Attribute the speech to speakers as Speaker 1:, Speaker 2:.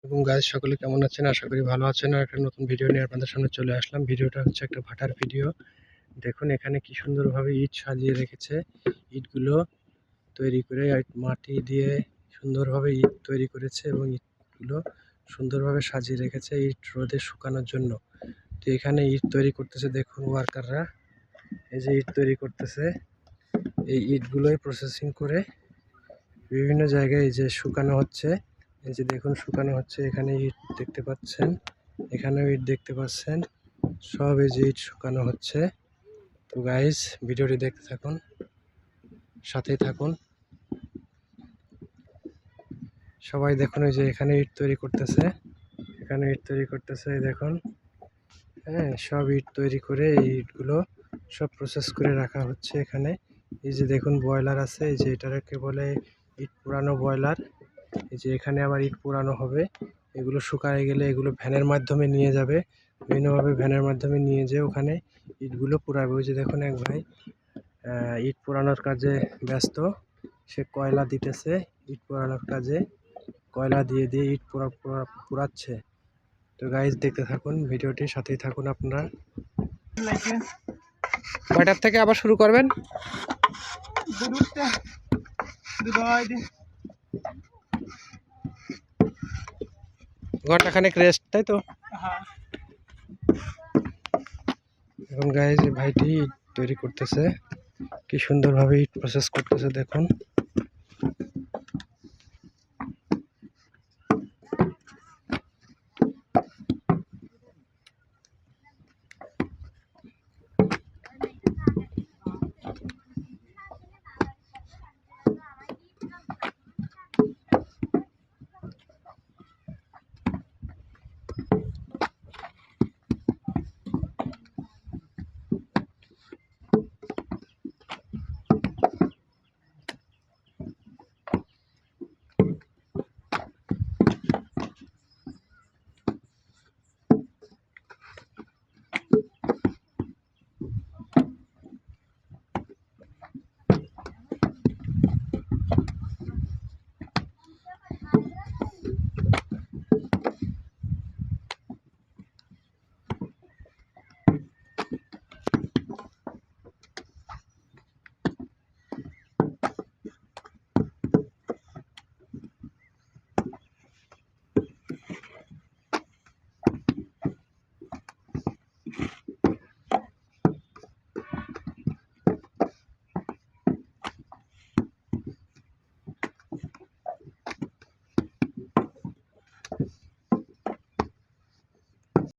Speaker 1: এবং গাইস সকলে কেমন আছেন? আশা করি ভালো আছেন। আর একটা নতুন ভিডিও নিয়ে আপনাদের সামনে চলে আসলাম। ভিডিওটা হচ্ছে একটা ভাটার ভিডিও। দেখুন এখানে কি সুন্দরভাবে ইট সাজিয়ে রেখেছে। ইটগুলো তৈরি করে মাটি দিয়ে সুন্দরভাবে ইট তৈরি করেছে এবং ইটগুলো সুন্দরভাবে সাজিয়ে রেখেছে ইট রোদে শুকানোর জন্য। তো এখানে ইট তৈরি করতেছে, দেখুন ওয়ার্কাররা এই যে ইট তৈরি করতেছে। এই ইটগুলোই প্রসেসিং করে বিভিন্ন জায়গায় এই যে শুকানো হচ্ছে। এই যে দেখুন শুকানো হচ্ছে, এখানে ইট দেখতে পাচ্ছেন, এখানেও ইট দেখতে পাচ্ছেন, সব এই যে ইট শুকানো হচ্ছে। তো গাইস ভিডিওটি দেখতে থাকুন, সাথেই থাকুন সবাই। দেখুন এই যে এখানে ইট তৈরি করতেছে, এখানে ইট তৈরি করতেছে দেখুন। হ্যাঁ, সব ইট তৈরি করে এই ইটগুলো সব প্রসেস করে রাখা হচ্ছে এখানে। এই যে দেখুন বয়লার আছে, এই যে এটাকে বলে ইট পোড়ানো বয়লার। এই যে এখানে আবার ইট পোড়ানো হবে। এগুলো শুকায় গেলে এগুলো ভ্যানের মাধ্যমে নিয়ে যাবে, বিভিন্নভাবে ভ্যানের মাধ্যমে নিয়ে যেয়ে ওখানে ইটগুলো পোড়াবে। ওই যে দেখুন এক ভাই ইট পোড়ানোর কাজে ব্যস্ত, সে কয়লা দিতেছে ইট পোড়ানোর কাজে, কয়লা দিয়ে দিয়ে ইট পোড়াচ্ছে। তো গাইজ দেখতে থাকুন ভিডিওটির সাথেই থাকুন আপনারা। কয়টার থেকে আবার শুরু করবেন? ঘন্টাখানেক রেস্ট, তাই তো? এখন গাইজ ভাইটি ইট তৈরি করতেছে, কি সুন্দরভাবে ইট প্রসেস করতেছে দেখুন।